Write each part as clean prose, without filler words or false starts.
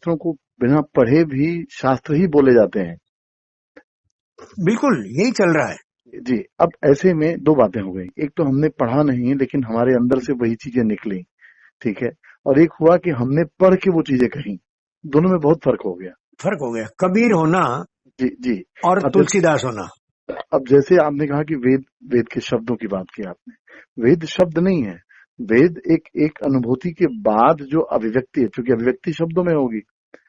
शास्त्रों को बिना पढ़े भी शास्त्र ही बोले जाते हैं। बिल्कुल यही चल रहा है जी। अब ऐसे में दो बातें हो गई, एक तो हमने पढ़ा नहीं लेकिन हमारे अंदर से वही चीजें निकली, ठीक है, और एक हुआ कि हमने पढ़ के वो चीजें कही। दोनों में बहुत फर्क हो गया। फर्क हो गया, कबीर होना जी जी। और अब तुलसीदास होना। अब जैसे आपने कहा कि वेद, वेद के शब्दों की बात की आपने, वेद शब्द नहीं है, वेद एक एक अनुभूति के बाद जो अभिव्यक्ति है, क्योंकि अभिव्यक्ति शब्दों में होगी।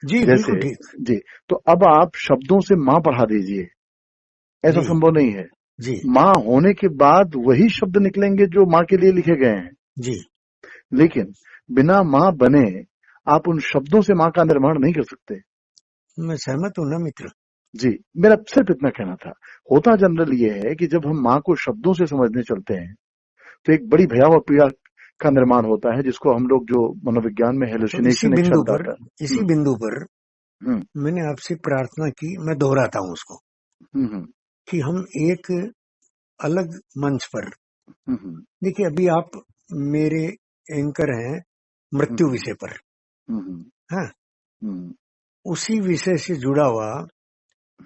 जी बिल्कुल जैसे ठीक। जी, तो अब आप शब्दों से माँ पढ़ा दीजिए, ऐसा जी संभव नहीं है। जी माँ होने के बाद वही शब्द निकलेंगे जो माँ के लिए लिखे गए हैं, जी लेकिन बिना माँ बने आप उन शब्दों से माँ का निर्माण नहीं कर सकते। मैं सहमत हूं ना मित्र। जी, मेरा सिर्फ इतना कहना था। होता जनरल ये है कि जब हम माँ को शब्दों से समझने चलते हैं तो एक बड़ी भयावह पीड़ा का निर्माण होता है, जिसको हम लोग जो मनोविज्ञान में तो इसी हेलुसिनेशन एक बिंदु शब्द पर आता है। इसी बिंदु पर हम्म मैंने आपसे प्रार्थना की, मैं दोहराता हूं उसको, हम्म कि हम एक अलग मंच पर, हम्म देखिए अभी आप मेरे एंकर हैं मृत्यु विषय पर, हम्म हाँ, हम्म उसी विषय से जुड़ा हुआ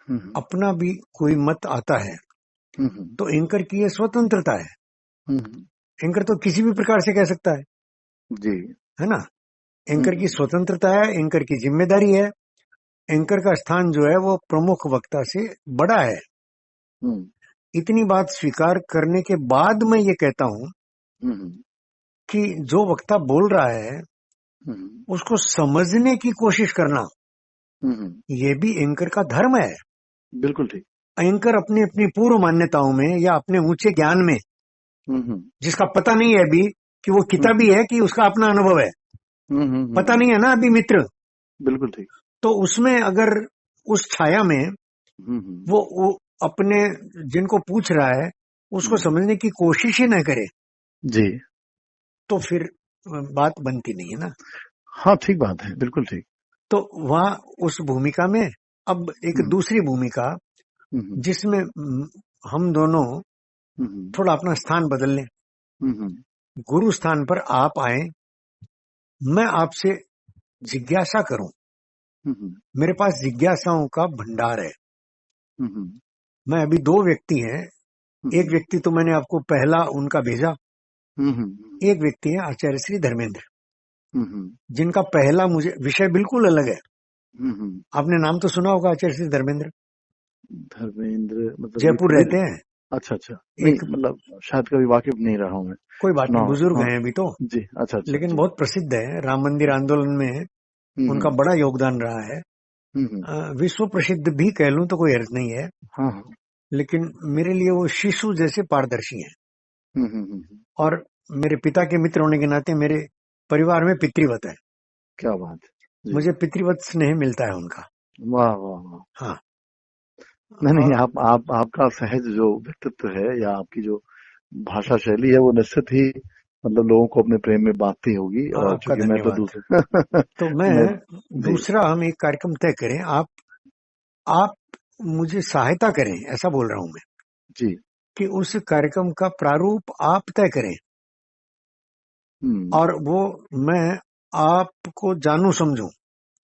हम्म अपना भी कोई मत आता है हम्म तो एंकर की ये स्वतंत्रता है। हम्म एंकर तो किसी भी प्रकार से कह सकता जी। है ना। एंकर की स्वतंत्रता है, एंकर की जिम्मेदारी है। एंकर का स्थान जो है वो प्रमुख वक्ता से बड़ा है। हम्म इतनी बात स्वीकार करने के बाद मैं ये कहता हूं हम्म कि जो वक्ता बोल रहा है हम्म उसको समझने की कोशिश करना, हम्म ये भी एंकर का धर्म है। बिल्कुल ठीक। एंकर अपनी अपनी पूर्व मान्यताओं में या अपने ऊंचे ज्ञान में, हम्म जिसका पता नहीं है अभी कि वो किताबी है कि उसका अपना अनुभव है, पता नहीं है ना अभी मित्र, बिल्कुल ठीक। तो उसमें अगर उस छाया में वो अपने जिनको पूछ रहा है उसको समझने की कोशिश ही न करे जी। तो फिर बात बनती नहीं है ना। हाँ, ठीक बात है, बिल्कुल ठीक। तो वहां उस भूमिका में अब एक दूसरी भूमिका हम्म जिसमें हम दोनों हम्म थोड़ा अपना स्थान बदल लें। हम्म गुरु स्थान पर आप आए, मैं आपसे जिज्ञासा करूं, हम्म मेरे पास जिज्ञासाओं का भंडार है। हम्म मैं अभी दो व्यक्ति हैं, एक हम्म व्यक्ति तो मैंने आपको पहला उनका भेजा, हम्म एक व्यक्ति है आचार्य श्री धर्मेंद्र, हम्म जिनका पहला मुझे विषय बिल्कुल अलग है। हम्म आपने नाम तो सुना होगा आचार्य श्री धर्मेंद्र, धर्मेंद्र मतलब ये जयपुर कबीर? रहते हैं। अच्छा अच्छा, नहीं एक, मतलब शायद कभी वाकिफ नहीं रहा हूँ मैं। कोई बात सुना नहीं, हो, बुजुर्ग हाँ। हैं अभी तो, जी, अच्छा अच्छा लेकिन जी। बहुत प्रसिद्ध है। राम मंदिर आंदोलन में उनका हम्म बड़ा योगदान रहा है। हम्म विश्व प्रसिद्ध भी कह लूं तो कोई अर्थ नहीं है, हाँ हाँ। लेकिन मेरे लिए वो शिशु जैसे पारदर्शी हैं। हम्म। और मेरे पिता के मित्र होने के नाते मेरे परिवार में पितृवत है, क्या बात है जी। मुझे पितृवत स्नेह मिलता है उनका। वाह वाह वाह। हाँ, नहीं नहीं, और आप आपका सहज जो व्यक्तित्व है या आपकी जो भाषा शैली है वो निश्चित ही मतलब लोगों को अपने प्रेम में बांधती होगी, और आपका चूंकि मैं तो धन्यवाद। दूसरे तो मैं मैं जी दूसरा, हम एक कार्यक्रम तय करें, आप मुझे सहायता करें, ऐसा बोल रहा हूं मैं, जी। कि उस कार्यक्रम का प्रारूप आप तय करें हम्म और वो मैं आपको जानू समझूं,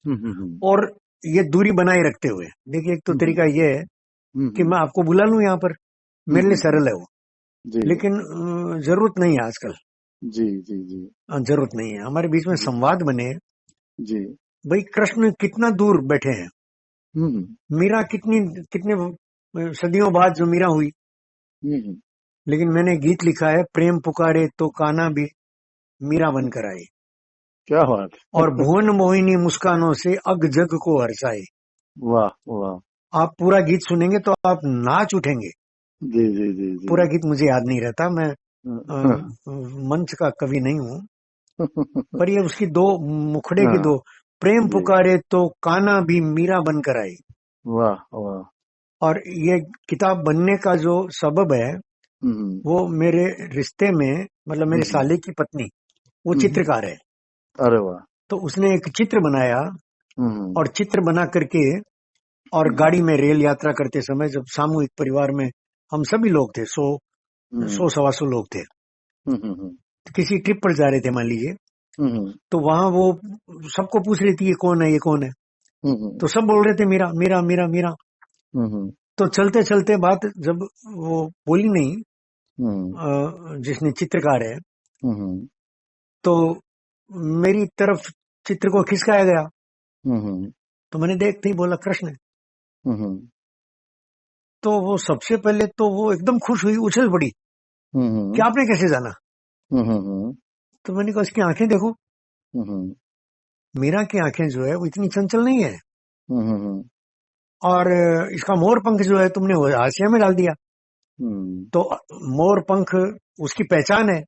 हम्म और ये दूरी बनाए रखते हुए। देखिए एक तो तरीका ये है कि हम्म मैं आपको बुला लूं यहाँ पर, मेरे लिए सरल है वो, जी लेकिन जरूरत नहीं है आजकल। जी जी जी जरूरत नहीं है, हमारे बीच में जी संवाद बने। जी। भाई कृष्ण कितना दूर बैठे हैं, हम्म मीरा कितनी कितने सदियों बाद जो मीरा हुई, हम्म लेकिन मैंने गीत लिखा है, प्रेम पुकारे तो कान्हा भी मीरा बनकर आई, क्या बात और भुवन मोहिनी मुस्कानों से अग जग को हर्षाए। वाह वाह। आप पूरा गीत सुनेंगे तो आप नाच उठेंगे। जी जी जी जी। पूरा गीत मुझे याद नहीं रहता, मैं मंच का कवि नहीं हूं, पर ये उसकी दो मुखड़े की हाँ दो, प्रेम जी। पुकारे तो कान्हा भी मीरा बनकर आई। वाह वाह। और ये किताब बनने का जो सबब है हम्म वो मेरे रिश्ते में, मतलब मेरे हम्म साले की पत्नी वो हम्म। चित्रकार है, अरे वाह। तो उसने एक चित्र बनाया, हम्म और चित्र बना करके, और हम्म गाड़ी में रेल यात्रा करते समय जब सामूहिक परिवार में हम सभी लोग थे, सौ हम्म सौ सवा सौ लोग थे, हम्म तो किसी ट्रिप पर जा रहे थे मान लीजिए, तो वहां वो सबको पूछ रही थी ये कौन है, ये कौन है। तो सब बोल रहे थे मीरा मीरा मीरा मीरा। तो चलते चलते बात जब वो बोली नहीं जिसने चित्रकार है, तो मेरी तरफ चित्र को खिसकाया गया। तो मैंने देखते ही बोला कृष्ण है। तो वो सबसे पहले तो वो एकदम खुश हुई, उछल पड़ी कि आपने कैसे जाना। तो मैंने कहा इसकी आंखें देखो। मीरा की आंखें जो है वो इतनी चंचल नहीं है, और इसका मोर पंख जो है तुमने वो हाशिया में डाल दिया। तो मोर पंख उसकी पहचान है,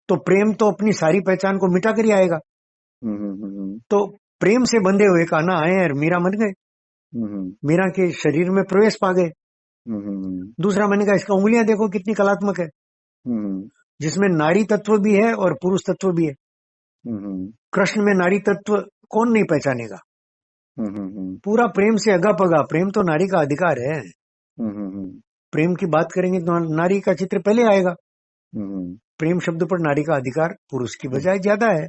तो प्रेम तो अपनी सारी पहचान को मिटा कर ही आएगा। तो प्रेम से बंधे हुए कान्हा आए और मीरा बन गए, मीरा के शरीर में प्रवेश पा गए। दूसरा मैंने कहा इसका उंगलियां देखो कितनी कलात्मक है, जिसमें नारी तत्व भी है और पुरुष तत्व भी है। कृष्ण में नारी तत्व कौन नहीं पहचानेगा। पूरा प्रेम से अगा पगा, प्रेम तो नारी का अधिकार है। प्रेम की बात करेंगे तो नारी का चित्र पहले आएगा। प्रेम शब्द पर नारी का अधिकार पुरुष की बजाय ज्यादा है,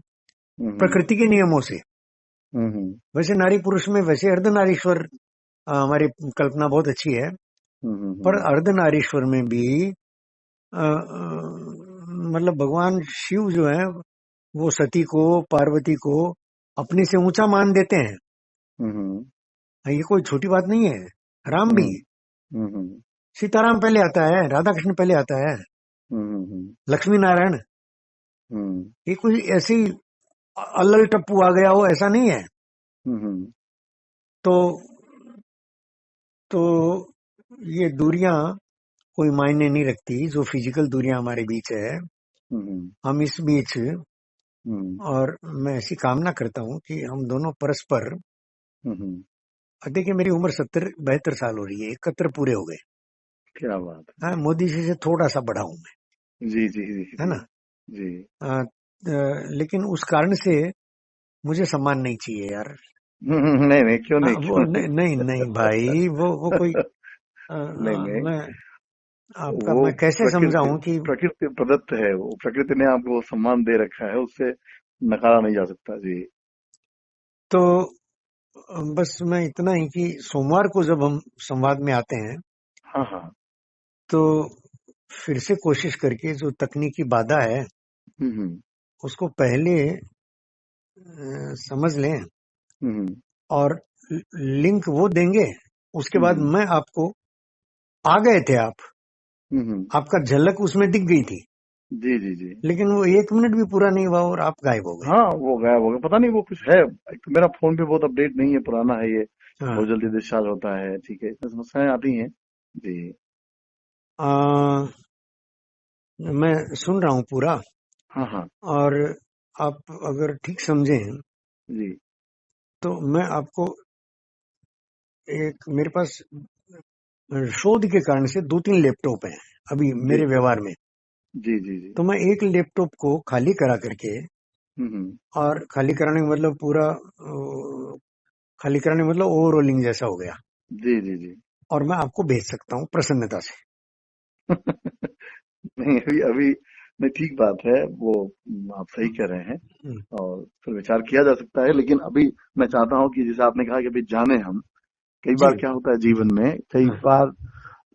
प्रकृति के नियमों से। वैसे नारी पुरुष में वैसे अर्धनारीश्वर हमारी कल्पना बहुत अच्छी है, पर अर्धनारीश्वर में भी मतलब भगवान शिव जो है वो सती को, पार्वती को अपने से ऊंचा मान देते हैं। ये कोई छोटी बात नहीं है। राम भी, सीताराम पहले आता है, राधा कृष्ण पहले आता है, लक्ष्मी नारायण। ये कोई ऐसी अल्लल टप्पू आ गया हो ऐसा नहीं है। तो ये दूरियां कोई मायने नहीं रखती, जो फिजिकल दूरियां हमारे बीच है। हम इस बीच, और मैं ऐसी कामना करता हूं कि हम दोनों परस्पर, देखिए मेरी उम्र 70-72 साल हो रही है, 71 पूरे हो गए। क्या बात है। हाँ, मोदी जी से थोड़ा सा बड़ा हूं मैं। जी जी जी है ना जी। लेकिन उस कारण से मुझे सम्मान नहीं चाहिए यार। नहीं नहीं, क्यों नहीं, वो नहीं भाई, वो कोई नहीं मैं आपका वो मैं कैसे समझाऊं कि प्रकृति प्रदत्त है, वो प्रकृति ने आपको सम्मान दे रखा है, उससे नकारा नहीं जा सकता। जी। तो बस मैं इतना ही कि सोमवार को जब हम संवाद में आते हैं, हाँ हाँ, तो फिर से कोशिश करके जो तकनीकी बाधा है उसको पहले समझ लें, और लिंक वो देंगे। उसके बाद मैं आपको, आ गए थे आप, आपका झलक उसमें दिख गई थी, जी जी जी, लेकिन वो 1 मिनट भी पूरा नहीं हुआ और आप गायब हो गए। हाँ वो गायब हो गया, पता नहीं वो कुछ है। एक तो मेरा फोन भी बहुत अपडेट नहीं है, पुराना है ये, हाँ। बहुत जल्दी डिस्चार्ज होता है। ठीक है, इसमें समस्याएं आती हैं। जी। मैं सुन रहा हूँ पूरा, हाँ हाँ और आप अगर ठीक समझें जी तो मैं आपको एक, मेरे पास शोध के कारण से 2-3 लैपटॉप हैं अभी जी मेरे व्यवहार में। जी जी जी। तो मैं एक लैपटॉप को खाली करा करके, और खाली कराने का मतलब पूरा खाली कराने का मतलब ओवरऑलिंग जैसा हो गया, जी जी जी। और मैं आपको भेज सकता हूँ प्रसन्नता से। नहीं, अभी अभी नहीं, ठीक बात है वो, आप सही कह रहे हैं, और फिर विचार किया जा सकता है। लेकिन अभी मैं चाहता हूं कि जैसे आपने कहा कि अभी जाने हम, कई जी बार क्या होता है जीवन में, कई हाँ, बार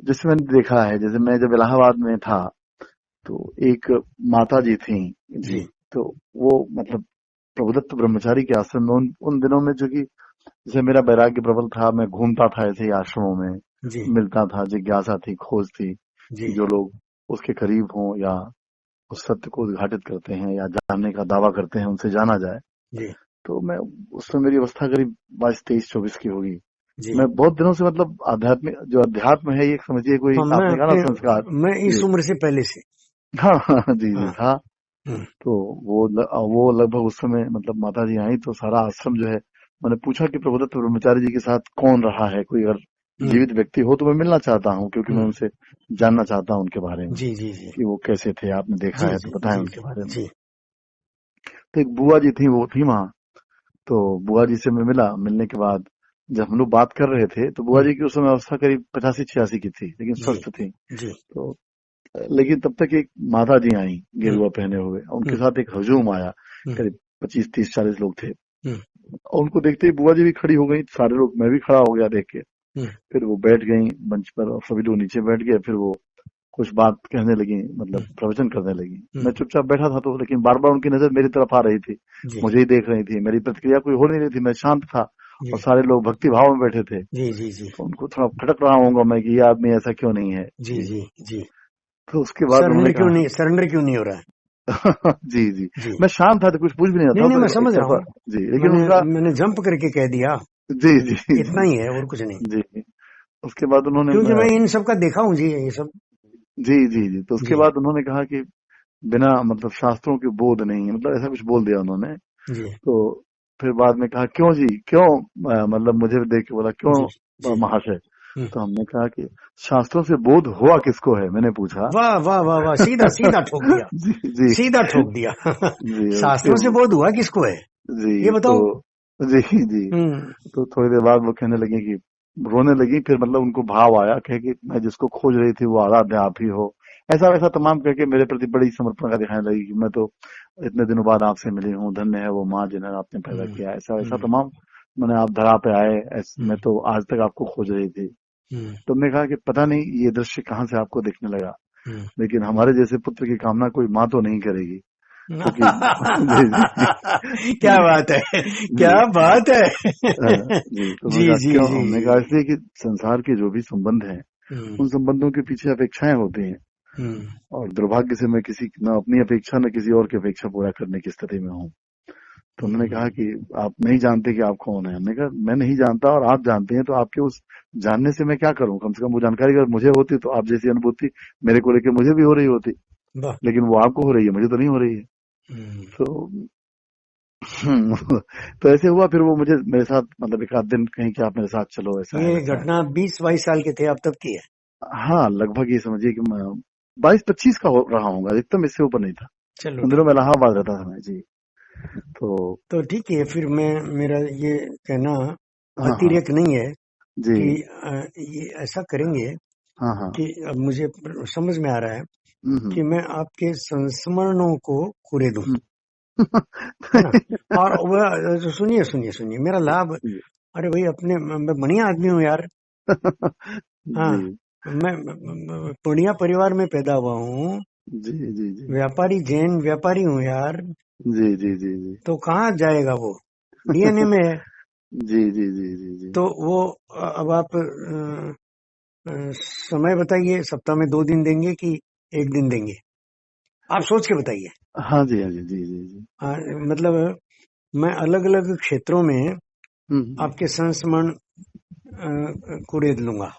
जैसे मैंने देखा है, जैसे मैं जब इलाहाबाद में था तो एक माता जी थी जी, जी तो वो मतलब प्रभुदत्त ब्रह्मचारी के आश्रम में उन दिनों में, जो कि जैसे मेरा वैराग्य प्रबल था, मैं घूमता था ऐसे ही आश्रमों में, जी मिलता था, जिज्ञासा थी, खोज थी जी कि जो लोग उसके करीब हों या उस सत्य को उद्घाटित करते हैं या जानने का दावा करते हैं, उनसे जाना जाए। जी तो मैं, उस समय मेरी अवस्था करीब 22-23-24 की होगी। जी। मैं बहुत दिनों से मतलब आध्यात्मिक, जो अध्यात्म है ये समझिए कोई, हाँ, आपने कहा ना संस्कार। मैं इस जी उम्र से पहले से। हाँ हाँ जी जी हाँ। था। हम्म, तो वो लगभग उस समय मतलब माता जी आई तो सारा आश्रम जो है, मैंने पूछा कि प्रभुदत्त ब्रह्मचारी जी के साथ कौन रहा है, कोई अगर हम्म, जीवित व्यक्ति हो तो मैं मिलना चाहता हूँ, क्योंकि मैं हम्म, उनसे जानना चाहता हूँ उनके बारे में जी जी जी कि वो कैसे थे, आपने जी देखा है जी तो बताएं जी उनके बारे में। जी तो एक बुआ जी थी, वो थी वहां। तो बुआ जी से मैं मिला, मिलने के बाद जब हम लोग बात कर रहे थे तो बुआ हम्म, जी की उस समय अवस्था करीब 85-86 की थी, लेकिन जी स्वस्थ थी। जी तो लेकिन तब तक एक माता जी आई हम्म, गेरुआ पहने हुए, उनके हम्म, साथ एक हजूम आया। करीब 25, 30, 40 लोग थे। और उनको देखते ही बुआ जी भी खड़ी हो गई, सारे लोग, मैं भी खड़ा हो गया देख के। फिर वो बैठ गई मंच पर और सभी लोग नीचे बैठ गए। फिर वो कुछ बात कहने लगी, मतलब प्रवचन करने लगी। मैं चुपचाप बैठा था तो, लेकिन बार बार उनकी नजर मेरी तरफ आ रही थी, मुझे ही देख रही थी। मेरी प्रतिक्रिया कोई हो नहीं रही थी, मैं शांत था और सारे लोग भक्ति भाव में बैठे थे। तो उनको थोड़ा खटक रहा होगा मैं कि ये आदमी ऐसा क्यों नहीं है। जी। तो उसके बाद उन्होंने कहा सरेंडर क्यों नहीं हो रहा है? जी। मैं शांत था तो कुछ पूछ भी नहीं था। नहीं, मैं समझ रहा हूँ जी, लेकिन उनका मैंने जंप करके कह दिया जी इतना ही है और कुछ नहीं। जी। उसके बाद उन्होंने, क्योंकि मैं इन सब का देखा हूँ जी, ये सब। जी। तो उसके बाद उन्होंने कहा कि बिना मतलब शास्त्रों के बोध नहीं है, मतलब ऐसा कुछ बोल दिया उन्होंने। तो फिर बाद में कहा क्यों जी, क्यों, मतलब मुझे देख के बोला क्यों महाशय। तो हमने कहा कि शास्त्रों से बोध हुआ किसको है, मैंने पूछा। वाह वाह वाह वाह, सीधा ठोक दिया। जी सीधा ठोक दिया। शास्त्रों से बोध हुआ किसको है जी, ये बताओ। जी। तो थोड़ी देर बाद वो कहने लगी कि, रोने लगी। फिर मतलब उनको भाव आया, कहे कि मैं जिसको खोज रही थी वो आराध्य आप ही हो, ऐसा वैसा तमाम करके मेरे प्रति बड़ी समर्पण का दिखाने लगी कि मैं तो इतने दिनों बाद आपसे मिली हूँ, धन्य है वो माँ जिन्हें आपने पैदा किया, ऐसा वैसा तमाम, मैंने आप धरा पे आए, मैं तो आज तक आपको खोज रही थी। तो हमने कहा कि पता नहीं ये दृश्य कहाँ से आपको दिखने लगा, लेकिन हमारे जैसे पुत्र की कामना कोई माँ तो नहीं करेगी। क्या बात है, क्या बात है। जी। तो क्यों, हमने कहा इसलिए कि संसार के जो भी संबंध हैं उन संबंधों के पीछे अपेक्षाएं होती हैं, और दुर्भाग्य से मैं किसी न अपनी अपेक्षा न किसी और की अपेक्षा पूरा करने की स्थिति में हूँ। तो उन्होंने कहा कि आप नहीं जानते कि आप कौन है। हमने कहा मैं नहीं जानता और आप जानते हैं, तो आपके उस जानने से मैं क्या करूं, कम से कम वो जानकारी अगर मुझे होती तो आप जैसी अनुभूति मेरे को लेकर मुझे भी हो रही होती, लेकिन वो आपको हो रही है, मुझे तो नहीं हो रही है। तो ऐसे हुआ। फिर वो मुझे मेरे साथ मतलब एक आध दिन कहीं कि आप मेरे साथ चलो, ऐसा ये घटना 20-22 साल के थे आप तब की है? हाँ, लगभग ये समझिए कि 22-25 का रहा होगा, एकदम इससे ऊपर नहीं था। चलो, उन दिनों में इलाहाबाद रहता था मैं जी। तो ठीक है। फिर मेरा ये कहना अतिरेक नहीं है जी। कि ये ऐसा करेंगे कि अब मुझे समझ में आ रहा है कि मैं आपके संस्मरणों को कुरे दूं, है ना। और वह सुनिए मेरा लाभ, अरे भाई अपने, मैं बढ़िया आदमी हूँ यार। हाँ, मैं पूर्णिया परिवार में पैदा हुआ हूँ। जी। व्यापारी, जैन व्यापारी हूँ यार। जी। तो कहाँ जाएगा वो, डीएनए में है। जी। तो वो अब आप समय बताइए, सप्ताह में 2 दिन देंगे कि 1 दिन देंगे, आप सोच के बताइए। हाँ जी। मतलब मैं अलग अलग क्षेत्रों में आपके संस्मरण को रेद लूंगा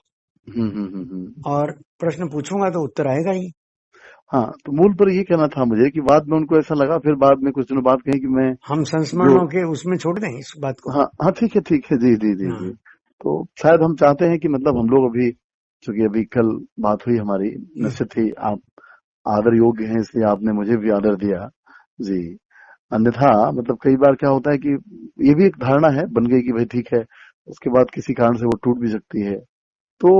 और प्रश्न पूछूंगा तो उत्तर आएगा ही। हाँ, तो मूल पर ये कहना था मुझे कि बाद में उनको ऐसा लगा, फिर बाद में कुछ दिनों बाद कहीं कि मैं, हम संस्मरणों के उसमें छोड़ दें इस बात को। हाँ ठीक है जी। तो शायद हम चाहते हैं कि मतलब हम लोग अभी, चूंकि अभी कल बात हुई हमारी, निश्चित ही आप आदर योग्य हैं, इसलिए आपने मुझे भी आदर दिया जी। अन्यथा मतलब कई बार क्या होता है कि ये भी एक धारणा है बन गई कि भाई ठीक है, उसके बाद किसी कारण से वो टूट भी सकती है। तो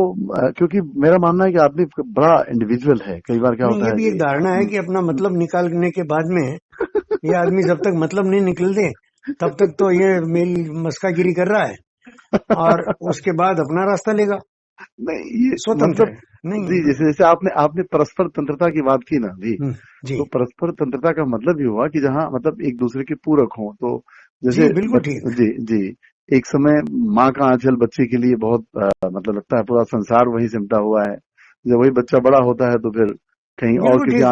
क्योंकि मेरा मानना है कि आदमी बड़ा इंडिविजुअल है, कई बार क्या होता है, ये भी एक धारणा है कि अपना मतलब निकालने के बाद में ये आदमी जब तक मतलब नहीं निकल दे तब तक तो ये मेरी मस्कागिरी कर रहा है, और उसके बाद अपना रास्ता लेगा। नहीं, ये स्वतंत्र मतलब नहीं जी। जैसे आपने परस्पर तंत्रता की बात की ना जी, तो परस्पर तंत्रता का मतलब ये हुआ कि जहाँ मतलब एक दूसरे के पूरक हों। तो जैसे जी, बिल्कुल ठीक। जी। एक समय माँ का आंचल बच्चे के लिए बहुत मतलब लगता है पूरा संसार वही सिमटा हुआ है। जब वही बच्चा बड़ा होता है तो फिर कहीं और किसी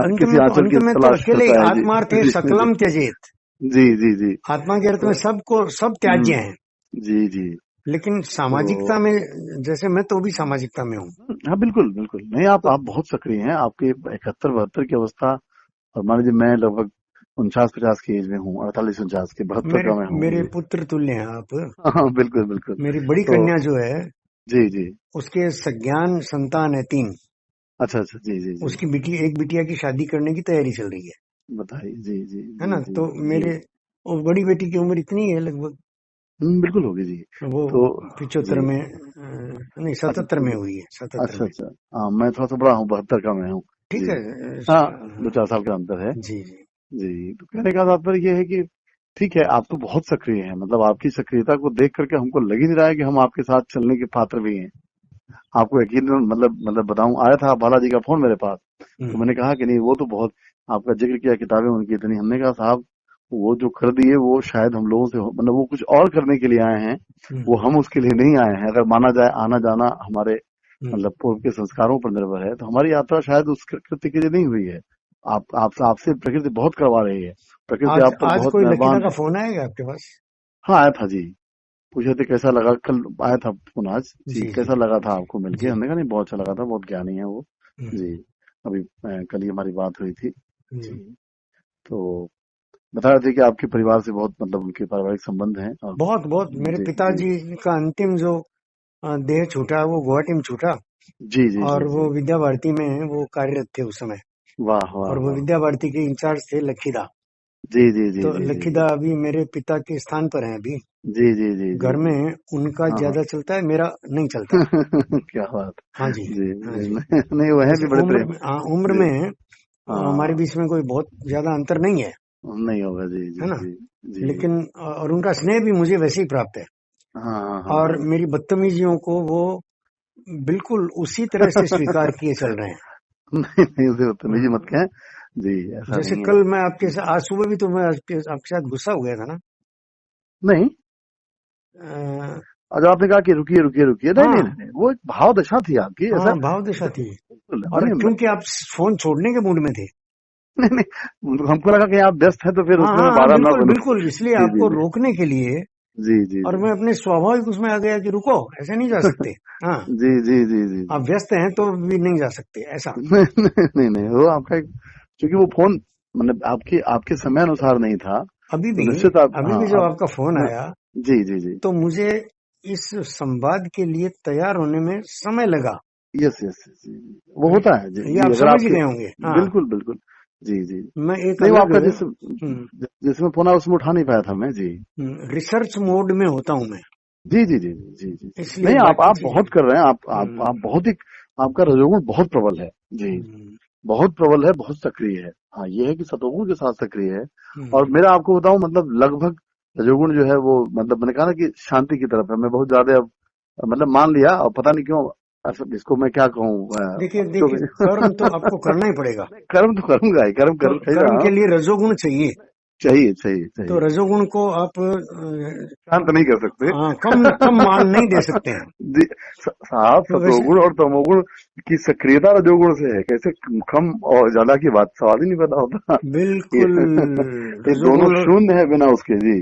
आंचल की तलाश करता है। आत्मार्थे सकलम त्यजेत। जी। आत्मा के अर्थ में सब त्याज्य हैं। जी। लेकिन सामाजिकता में, जैसे मैं तो भी सामाजिकता में हूँ। हाँ बिल्कुल नहीं, आप बहुत सक्रिय हैं। आपके 71-72 की अवस्था, और मान लीजिए मैं लगभग 49-50 की एज में हूँ, 48-49 के, 72 का मैं हूँ। मेरे पुत्र तुल्य हैं आप। हाँ बिल्कुल। मेरी बड़ी कन्या जो है जी उसके सज्ञान संतान है 3। अच्छा जी। उसकी एक बिटिया की शादी करने की तैयारी चल रही है, बताइए जी है ना। तो मेरे और बड़ी बेटी की उम्र इतनी है लगभग, बिल्कुल होगी जी। वो तो 75 में नहीं 77 में हुई है, 77 में। अच्छा हाँ, मैं थोड़ा सा बड़ा हूँ, 72 का मैं हूँ। ठीक है। हाँ, 2-4 साल का अंतर है जी। जी, तो कहने का तात्पर्य ये है कि ठीक है, आप तो बहुत सक्रिय हैं, मतलब आपकी सक्रियता को देख करके हमको लग ही नहीं रहा है कि हम आपके साथ चलने के पात्र भी हैं। आपको यकीन मतलब बताऊं, आया था बालाजी का फोन मेरे पास, तो मैंने कहा कि नहीं वो तो बहुत, आपका जिक्र किया किताबें उनकी इतनी, हमने कहा साहब वो जो कर दिए वो शायद हम लोगों से मतलब वो कुछ और करने के लिए आए हैं, वो हम उसके लिए नहीं आए हैं। अगर माना जाए आना जाना हमारे मतलब पूर्व के संस्कारों पर निर्भर है, तो हमारी यात्रा शायद उस कृत्य के लिए नहीं हुई है। आपसे प्रकृति बहुत करवा रही है, प्रकृति आज आप पर आज बहुत कोई लकीदा मेहरबान का है। फोन आएगा आपके पास? हाँ आया था जी, पूछे थे कैसा लगा, कल आया था फोन आज जी, जी जी कैसा लगा था आपको मिलके, जी। हमने कहा नहीं बहुत अच्छा लगा था, बहुत ज्ञानी है वो हम्म, जी। अभी कल ही हमारी बात हुई थी जी। हम्म। तो बता रहे थे कि आपके परिवार से बहुत मतलब उनके पारिवारिक संबंध हैं और बहुत बहुत मेरे जी जी पिताजी का अंतिम जो देह छूटा वो गुवाहाटी में छूटा। जी जी जी और जी। वो विद्या भारती में वो कार्यरत थे उस समय। वाह वाह और वो वाह। विद्या भारती के इंचार्ज थे लखीदा। जी जी जी तो जी जी लखीदा जी अभी मेरे पिता के स्थान पर हैं अभी। जी जी जी जी घर जी। में उनका हाँ हाँ। ज्यादा चलता है, मेरा नहीं चलता है। क्या बात। हाँ जी। जी हाँ जी जी। नहीं, नहीं वो है जैसे भी बड़े उम्र प्रेम। उम्र जी में हमारे हाँ, बीच में कोई बहुत ज्यादा अंतर नहीं है, नहीं होगा जी है जी ना? जी जी। लेकिन और उनका स्नेह भी मुझे वैसे ही प्राप्त है। हाँ हाँ हाँ और हाँ। मेरी बदतमीजियों को वो बिल्कुल उसी तरह से स्वीकार किए चल रहे हैं। नहीं नहीं उसे बदतमीजी मत हाँ, कहें जी, ऐसा जैसे नहीं है। कल मैं आपके साथ, आज सुबह भी तो मैं आपके साथ गुस्सा हो गया था ना। नहीं, अ, और जब आपने कहा कि रुकिए रुकिए रुकिए, नहीं नहीं हाँ नहीं नहीं, वो एक भाव दशा थी आपकी ऐसा। हाँ, भाव दशा थी। बिल्कुल और नहीं क्योंकि आप फोन छोड़ने के मूड में थे। नहीं नहीं, हमको लगा कि आप व्यस्त हैं तो फिर हाँ उसमें हाँ मैं हाँ, बाधा ना बिल्कुल बनूं। बिल्कुल, इसलिए जी जी आपको जी रोकने के लिए। जी जी और जी मैं अपने स्वाभाविक उसमें आ गया कि रुको, ऐसे नहीं जा सकते। हाँ, जी जी जी जी आप जी। व्यस्त हैं तो भी नहीं जा सकते ऐसा। नहीं नहीं नहीं नहीं, वो आपका क्योंकि वो फोन मतलब आपके आपके समय अनुसार नहीं था, अभी तो भी निश्चित आप अभी हाँ भी जब आप आपका फोन हाँ, आया जी जी जी। तो मुझे इस संवाद के लिए तैयार होने में समय लगा। यस यस जी जी। वो होता है जी ये जी, आप अगर समझ ही आपके गए होंगे। हाँ, बिल्कुल बिल्कुल जी जी। मैं एक नहीं वो अलग आपका जिसमें फोन आया उसमें उठा नहीं पाया था मैं जी। रिसर्च मोड में होता हूं मैं, जी जी जी जी जी जी जी। इसलिए नहीं बाकी आप चीजें। बहुत कर रहे हैं, आप हम्म, बहुत ही, आपका रजोगुण बहुत प्रबल है जी, हम्म, बहुत प्रबल है, बहुत सक्रिय है। हाँ ये है कि सतोगुण के साथ सक्रिय है। और हम्म। मेरा आपको बताऊं मतलब लगभग रजोगुण जो है वो मतलब मैंने कहा ना कि शांति की तरफ है, मैं बहुत ज्यादा अब मतलब मान लिया और पता नहीं क्यों इसको मैं क्या कहूँ देखिए तो देखिए, कर्म तो आपको करना ही पड़ेगा। कर्म तो करूंगा ही, कर्म तो कर ही कर्म रहा के हूँ। लिए रजोगुण चाहिए। चाहिए चाहिए तो चाहिए। रजोगुण को आप शांत नहीं कर सकते। कम कम मान नहीं दे सकते हैं। जी, साहब तो वैसे सतोगुण और तमोगुण की सक्रियता रजोगुण से है, कैसे कम और ज्यादा की बात सवाल ही नहीं पैदा होता। ये, बिल्कुल ये दोनों रजोगुण शून्य है बिना उसके जी।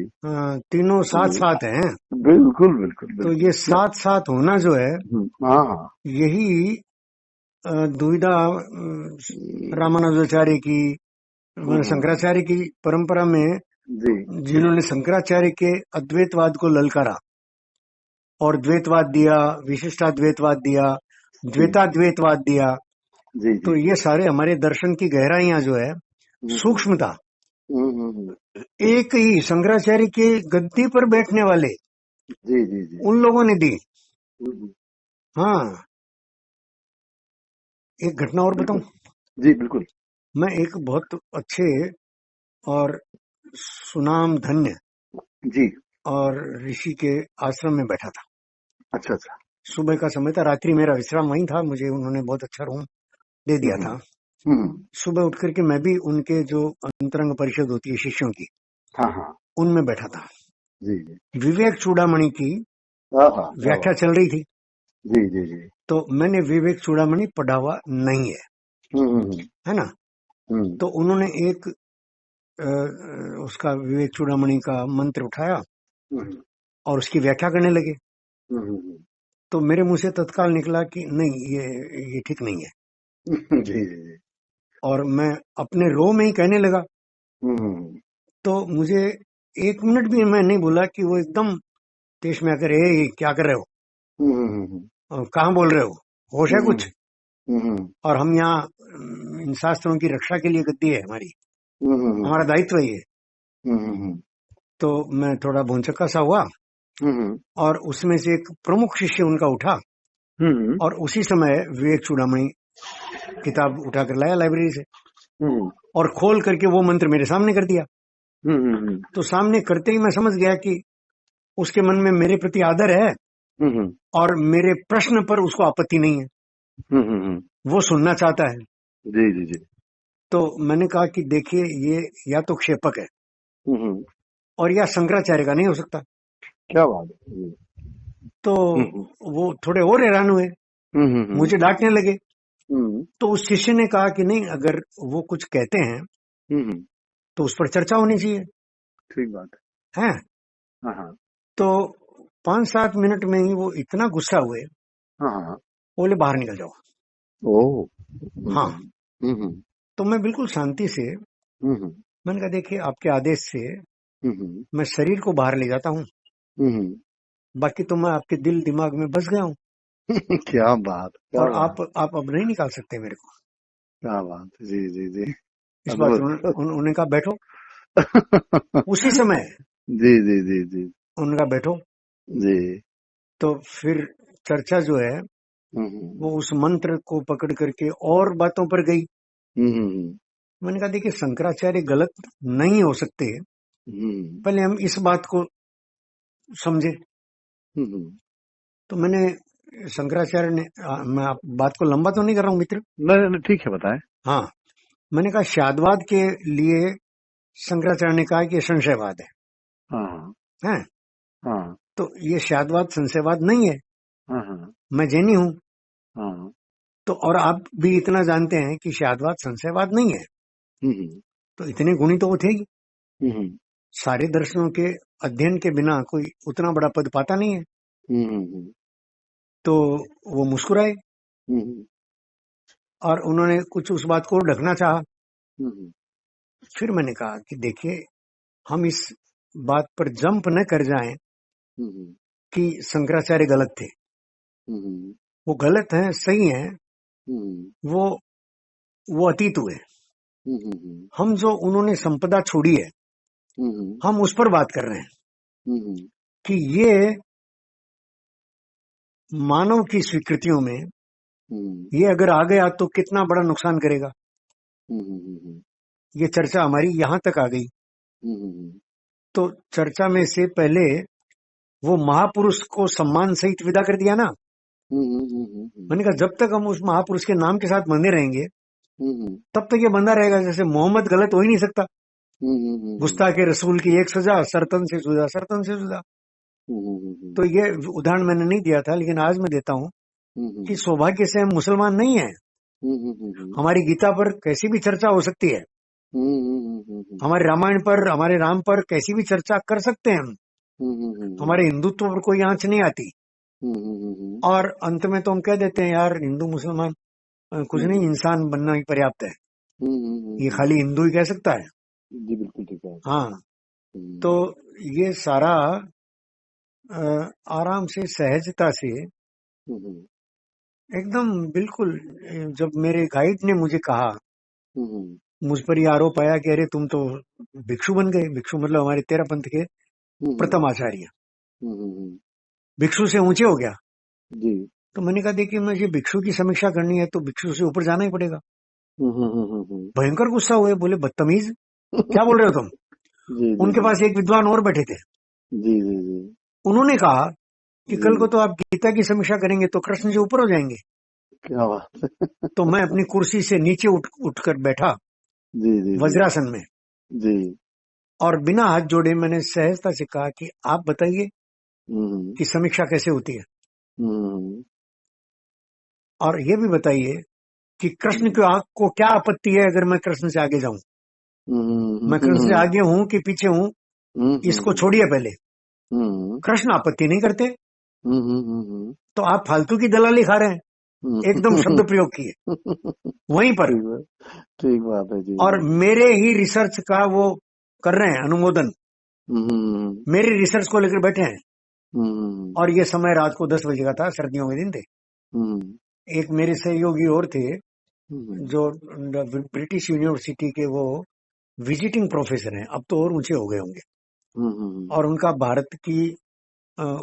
तीनों साथ जी, साथ हैं। बिल्कुल बिल्कुल तो बिल्कुल ये साथ साथ होना जो है, हाँ हाँ यही दुविधा रामानुजाचार्य की, हम्म, शंकराचार्य की परंपरा में, जी जिन्होंने शंकराचार्य के अद्वैतवाद को ललकारा और द्वैतवाद दिया, विशिष्टाद्वैतवाद दिया, जी द्वैताद्वैतवाद दिया। जी जी तो जी। ये सारे हमारे दर्शन की गहराइयां जो है, हम्म, सूक्ष्मता, हम्म। एक ही शंकराचार्य के गद्दी पर बैठने वाले जी जी जी उन जी। लोगों ने दी। हम्म, हाँ, एक घटना और बताऊं। बिल्कुल जी बिल्कुल। मैं एक बहुत अच्छे और सुनाम धन्य जी और ऋषि के आश्रम में बैठा था। अच्छा अच्छा। सुबह का समय था, रात्रि मेरा विश्राम वहीं था, मुझे उन्होंने बहुत अच्छा रूम दे दिया हम्म था। हम्म। सुबह उठ करके मैं भी उनके जो अंतरंग परिषद होती है शिष्यों की, हाँ हाँ उनमें बैठा था। जी जी। विवेक चूड़ामणि की हाँ हाँ क्या व्याख्या बात। चल रही थी। जी जी जी। तो मैंने विवेक चूड़ामणि पढ़ा हुआ नहीं है, हम्म। है ना? हम्म तो उन्होंने एक उसका विवेक चूड़ामणि का मंत्र उठाया हम्म और उसकी व्याख्या करने लगे। हम्म। तो मेरे मुंह से तत्काल निकला कि नहीं, ये ठीक नहीं है। जी जी जी। और मैं अपने रो में ही कहने लगा। हम्म तो मुझे 1 मिनट भी मैं नहीं बोला कि वो एकदम देश में आकर, ए क्या कर रहे हो, हम्म कहाँ बोल रहे हो, होश है हम्म कुछ? हम्म और हम यहाँ इन शास्त्रों की रक्षा के लिए गद्दी है हमारी, हमारा हम्म दायित्व है ये। हम्म तो मैं थोड़ा भौंचक्का सा हुआ हम्म और उसमें से एक प्रमुख शिष्य उनका उठा हम्म और उसी समय विवेक चूड़ामणि किताब उठाकर लाया लाइब्रेरी से। और खोल करके वो मंत्र मेरे सामने कर दिया। तो सामने करते ही मैं समझ गया कि उसके मन में मेरे प्रति आदर है और मेरे प्रश्न पर उसको आपत्ति नहीं है, वो सुनना चाहता है। जी जी जी। तो मैंने कहा कि देखिए, ये या तो क्षेपक है और या शंकराचार्य का नहीं हो सकता। क्या बात है। तो वो थोड़े और हैरान हुए, मुझे डांटने लगे। तो उस शिष्य ने कहा कि नहीं, अगर वो कुछ कहते हैं तो उस पर चर्चा होनी चाहिए। ठीक बात है। हाँ। तो 5-7 मिनट में ही वो इतना गुस्सा हुए, हाँ। बोले बाहर निकल जाओ। ओह। हाँ। तो मैं बिल्कुल शांति से, मैंने कहा देखिए, आपके आदेश से मैं शरीर को बाहर ले जाता हूँ, बाकी तो मैं आपके दिल दिमाग में बस गया हूँ। क्या बात, क्या और बात। आप अब नहीं निकाल सकते मेरे को। क्या बात। जी जी जी। इस बात उन्होंने कहा बैठो। उसी समय जी जी जी जी। उन्होंने कहा बैठो। जी। तो फिर चर्चा जो है वो उस मंत्र को पकड़ करके और बातों पर गई। मैंने कहा देखिए, शंकराचार्य गलत नहीं हो सकते, पहले हम इस बात को समझे। तो मैंने शंकराचार्य ने, मैं आप बात को लंबा तो नहीं कर रहा हूँ मित्र। नहीं ठीक है, बताएं। हाँ, मैंने कहा शादवाद के लिए शंकराचार्य ने कहा कि संशयवाद है। हाँ हैं? हाँ तो ये शादवाद संशयवाद नहीं है। हाँ मैं जैनी हूँ। हाँ। तो और आप भी इतना जानते हैं कि शादवाद संशयवाद नहीं है। तो इतने गुणी तो वो थे ही। सारे दर्शनों के अध्ययन के बिना कोई उतना बड़ा पद पाता नहीं है। तो वो मुस्कुराए और उन्होंने कुछ उस बात को ढकना चाहा। फिर मैंने कहा कि देखिए, हम इस बात पर जंप न कर जाएं कि शंकराचार्य गलत थे। वो गलत हैं, सही हैं, वो अतीत हुए। हम जो उन्होंने संपदा छोड़ी है, हम उस पर बात कर रहे हैं कि ये मानव की स्वीकृतियों में ये अगर आ गया तो कितना बड़ा नुकसान करेगा। ये चर्चा हमारी यहां तक आ गई। तो चर्चा में से पहले वो महापुरुष को सम्मान सहित विदा कर दिया ना। मैंने कहा जब तक हम उस महापुरुष के नाम के साथ बंधे रहेंगे तब तक ये बंधा रहेगा। जैसे मोहम्मद गलत हो ही नहीं सकता। गुस्ताखे रसूल की एक सजा, सरतन से जुदा, सरतन से जुदा। तो ये उदाहरण मैंने नहीं दिया था, लेकिन आज मैं देता हूँ कि सौभाग्य से हम मुसलमान नहीं है। हमारी गीता पर कैसी भी चर्चा हो सकती है, हमारे रामायण पर, हमारे राम पर कैसी भी चर्चा कर सकते हैं हम। हमारे हिंदुत्व पर कोई आंच नहीं आती। और अंत में तो हम कह देते हैं यार, हिंदू मुसलमान कुछ नहीं, इंसान बनना ही पर्याप्त है। ये खाली हिंदू ही कह सकता है। जी बिल्कुल ठीक है। हाँ। तो ये सारा आराम से, सहजता से, एकदम बिल्कुल, जब मेरे गाइड ने मुझे कहा, मुझ पर ये आरोप आया कि अरे तुम तो भिक्षु बन गए। भिक्षु मतलब हमारे तेरा पंथ के प्रथम आचार्य, भिक्षु से ऊंचे हो गया। जी। तो मैंने कहा देखिए, मुझे भिक्षु की समीक्षा करनी है तो भिक्षु से ऊपर जाना ही पड़ेगा। भयंकर गुस्सा हुए, बोले बदतमीज, क्या बोल रहे हो तुम। जी, उनके पास एक विद्वान और बैठे थे। जी जी जी। उन्होंने कहा कि कल को तो आप गीता की समीक्षा करेंगे तो कृष्ण से ऊपर हो जाएंगे। क्या बात। तो मैं अपनी कुर्सी से नीचे उठकर बैठा, जी जी वज्रासन में। जी। और बिना हाथ जोड़े मैंने सहजता से कहा कि आप बताइए कि समीक्षा कैसे होती है, और ये भी बताइए कि कृष्ण को क्या आपत्ति है अगर मैं कृष्ण से आगे जाऊं। मैं कृष्ण से आगे हूं कि पीछे हूं, इसको छोड़िए पहले। कृष्ण आपत्ति नहीं करते, तो आप फालतू की दलाली खा रहे हैं। एकदम शब्द प्रयोग किए वहीं पर। ठीक बात है जी। और मेरे ही रिसर्च का वो कर रहे हैं अनुमोदन, मेरे रिसर्च को लेकर बैठे हैं। और ये समय रात को 10 बजे का था, सर्दियों के दिन थे। एक मेरे सहयोगी और थे जो ब्रिटिश यूनिवर्सिटी के वो विजिटिंग प्रोफेसर हैं, अब तो और ऊंचे हो गए होंगे। और उनका भारत की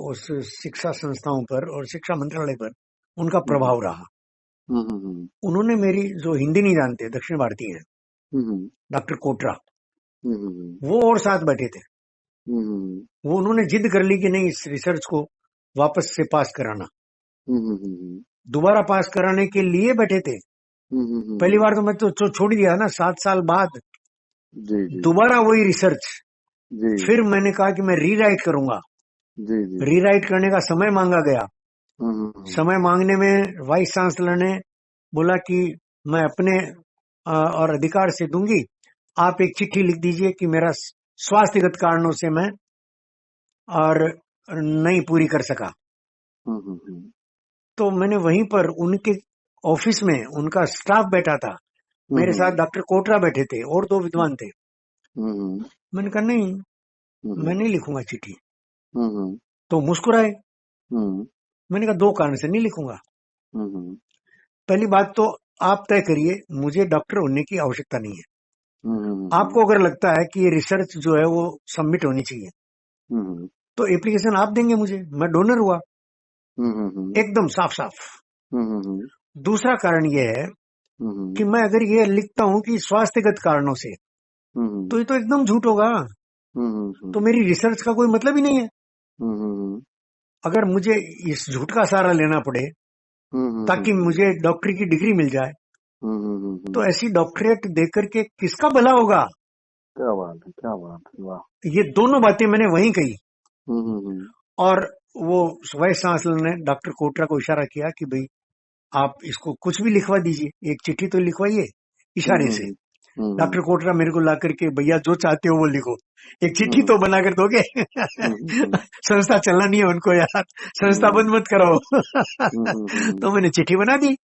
उस शिक्षा संस्थाओं पर और शिक्षा मंत्रालय पर उनका प्रभाव रहा। उन्होंने मेरी, जो हिंदी नहीं जानते, दक्षिण भारतीय हैं, डॉक्टर कोटरा, वो और साथ बैठे थे। वो उन्होंने जिद कर ली कि नहीं, इस रिसर्च को वापस से पास कराना। दोबारा पास कराने के लिए बैठे थे। पहली बार तो मैं तो छोड़ दिया ना, 7 साल बाद दोबारा वही रिसर्च। फिर मैंने कहा कि मैं रीराइट करूंगा। रीराइट करने का समय मांगा गया। समय मांगने में वाइस चांसलर ने बोला कि मैं अपने और अधिकार से दूंगी, आप एक चिट्ठी लिख दीजिए कि मेरा स्वास्थ्यगत कारणों से मैं और नहीं पूरी कर सका। तो मैंने वहीं पर उनके ऑफिस में उनका स्टाफ बैठा था, मेरे साथ डॉक्टर कोटरा बैठे थे और 2 विद्वान थे। मैंने कहा नहीं, मैं नहीं लिखूंगा चिट्ठी। तो मुस्कुराए। मैंने कहा 2 कारण से नहीं लिखूंगा। पहली बात तो आप तय करिए, मुझे डॉक्टर होने की आवश्यकता नहीं है। आपको अगर लगता है कि ये रिसर्च जो है वो सबमिट होनी चाहिए, तो एप्लीकेशन आप देंगे मुझे, मैं डोनर हुआ। एकदम साफ साफ। दूसरा कारण ये है कि मैं अगर ये लिखता हूं कि स्वास्थ्यगत कारणों से, तो ये तो एकदम झूठ होगा। तो मेरी रिसर्च का कोई मतलब ही नहीं है। अगर मुझे इस झूठ का सहारा लेना पड़े ताकि मुझे डॉक्टरी की डिग्री मिल जाए, तो ऐसी डॉक्टरेट देकर के किसका भला होगा? क्या बात है, क्या बात है, वाह। ये दोनों बातें मैंने वहीं कही। और वो वाइस चांसलर ने डॉक्टर कोटरा को इशारा किया कि भाई आप इसको कुछ भी लिखवा दीजिए, एक चिट्ठी तो लिखवाइए, इशारे से। डॉक्टर कोटरा मेरे को ला करके, भैया जो चाहते हो वो लिखो, एक चिट्ठी तो बना कर दोगे? संस्था चलना नहीं है उनको यार, संस्था बंद मत करो। तो मैंने चिट्ठी बना दी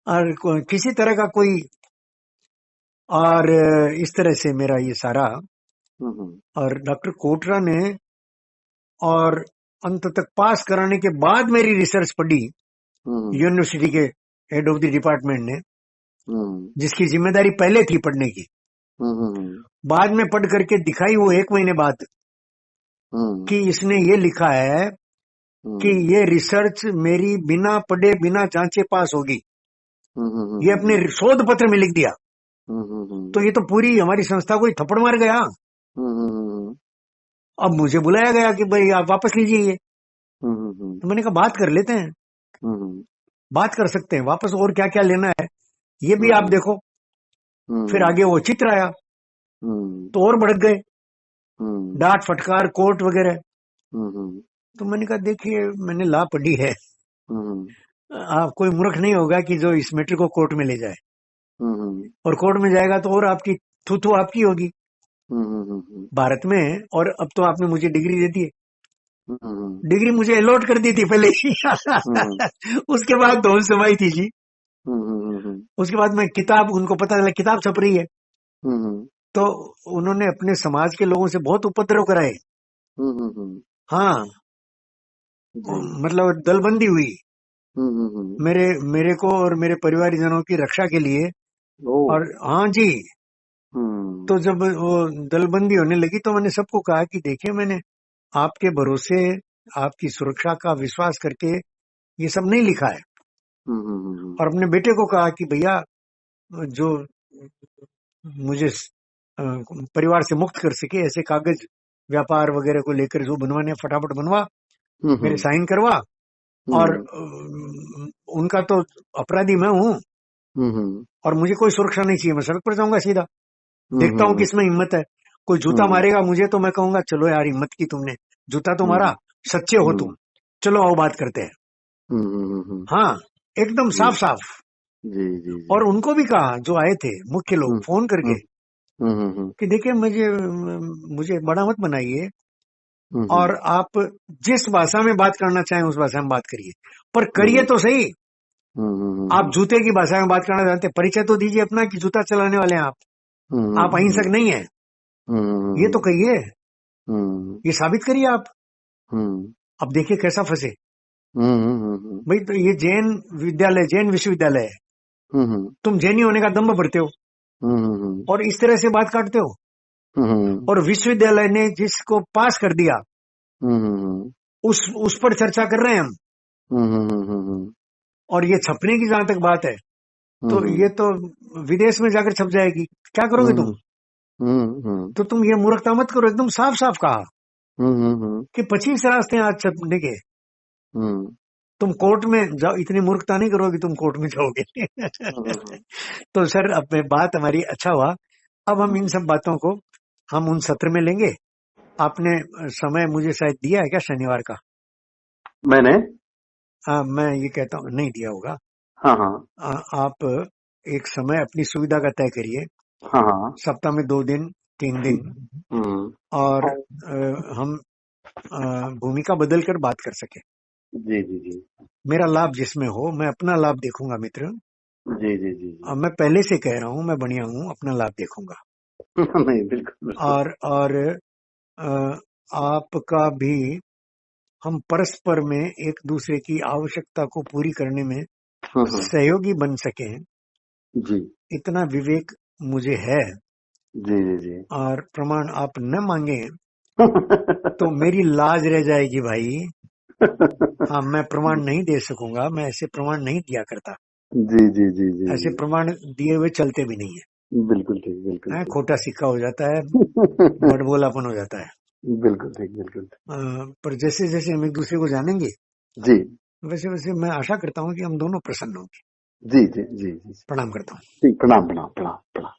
और किसी तरह का कोई, और इस तरह से मेरा ये सारा। और डॉक्टर कोटरा ने और अंत तक पास कराने के बाद मेरी रिसर्च पढ़ी यूनिवर्सिटी के हेड ऑफ द डिपार्टमेंट ने, जिसकी जिम्मेदारी पहले थी पढ़ने की। बाद में पढ़ करके दिखाई वो 1 महीने बाद कि इसने ये लिखा है कि ये रिसर्च मेरी बिना पढ़े बिना जांचे पास होगी। ये अपने शोध पत्र में लिख दिया। तो ये तो पूरी हमारी संस्था को थप्पड़ मार गया। अब मुझे बुलाया गया कि भाई आप वापस लीजिए ये। तो मैंने कहा बात कर लेते हैं, बात कर सकते हैं वापस, और क्या क्या लेना है ये भी आप देखो। फिर आगे वो चित्र आया तो और भड़क गए, डांट फटकार कोर्ट वगैरह। तो मैंने कहा देखिए मैंने लॉ पढ़ी है, आप कोई मूर्ख नहीं होगा कि जो इस मैटर को कोर्ट में ले जाए, और कोर्ट में जाएगा तो और आपकी थू आपकी होगी भारत में। और अब तो आपने मुझे डिग्री दे दी है, डिग्री मुझे अलॉट कर दी थी पहले ही। उसके बाद धौन समाई थी जी। उसके बाद मैं किताब, उनको पता चला किताब छप रही है, तो उन्होंने अपने समाज के लोगों से बहुत उपद्रव कराए। हाँ, मतलब दलबंदी हुई मेरे को और मेरे परिवारजनों की रक्षा के लिए। और हाँ जी, तो जब वो दलबंदी होने लगी तो मैंने सबको कहा कि देखिए मैंने आपके भरोसे, आपकी सुरक्षा का विश्वास करके ये सब नहीं लिखा है। और अपने बेटे को कहा कि भैया जो मुझे परिवार से मुक्त कर सके ऐसे कागज व्यापार वगैरह को लेकर जो बनवाने फटाफट बनवा, मेरे साइन करवा। और उनका तो अपराधी मैं हूँ और मुझे कोई सुरक्षा नहीं चाहिए, मैं सड़क पर जाऊंगा सीधा, देखता हूँ किसमें हिम्मत है। कोई जूता मारेगा मुझे तो मैं कहूंगा चलो यार हिम्मत की तुमने, जूता तो मारा, सच्चे हो तुम, चलो आओ बात करते हैं। हाँ, एकदम साफ साफ। और उनको भी कहा जो आए थे मुख्य लोग, फोन करके कि देखिए मुझे बड़ा मत बनाइए, और आप जिस भाषा में बात करना चाहें उस भाषा में बात करिए, पर करिए तो सही। आप जूते की भाषा में बात करना चाहते, परिचय तो दीजिए अपना कि जूता चलाने वाले हैं आप अहिंसक नहीं है, ये तो कहिए, ये साबित करिए आप। अब देखिए कैसा फंसे भाई। तो ये जैन विद्यालय, जैन विश्वविद्यालय है, तुम जैनी होने का दम्भ भरते हो और इस तरह से बात काटते हो। और विश्वविद्यालय ने जिसको पास कर दिया उस पर चर्चा कर रहे हैं हम। और ये छपने की जहां तक बात है, तो ये तो विदेश में जाकर छप जाएगी, क्या करोगे तुम? तो तुम ये मूर्खता मत करो, एकदम साफ साफ कहा कि 25 रास्ते हैं आज छपने के। तुम कोर्ट में जाओ, इतनी मूर्खता नहीं करोगे, तुम कोर्ट में जाओगे। तो सर अब बात हमारी अच्छा हुआ। अब हम इन सब बातों को हम उन सत्र में लेंगे। आपने समय मुझे शायद दिया है क्या शनिवार का? मैंने मैं ये कहता हूँ नहीं दिया होगा। हाँ हाँ आप एक समय अपनी सुविधा का तय करिए। हाँ हाँ सप्ताह में 2 दिन 3 दिन, और हम भूमिका बदल कर बात कर सके। जी जी जी मेरा लाभ जिसमें हो, मैं अपना लाभ देखूंगा मित्र। जी जी जी मैं पहले से कह रहा हूँ, मैं बढ़िया हूँ, अपना लाभ देखूंगा। नहीं बिल्कुल और आपका भी, हम परस्पर में एक दूसरे की आवश्यकता को पूरी करने में सहयोगी बन सके, जी इतना विवेक मुझे है। जी जी जी और प्रमाण आप न मांगे तो मेरी लाज रह जाएगी भाई। हाँ, मैं प्रमाण नहीं दे सकूंगा, मैं ऐसे प्रमाण नहीं दिया करता। जी जी जी जी ऐसे प्रमाण दिए हुए चलते भी नहीं है। बिल्कुल ठीक बिल्कुल ठीक। खोटा सिक्का हो जाता है, बड़बोलापन हो जाता है। बिल्कुल ठीक बिल्कुल। पर जैसे जैसे हम एक दूसरे को जानेंगे, जी वैसे वैसे मैं आशा करता हूँ कि हम दोनों प्रसन्न होंगे। जी जी जी जी प्रणाम करता हूँ। ठीक, प्रणाम प्रणाम प्रणाम प्रणाम।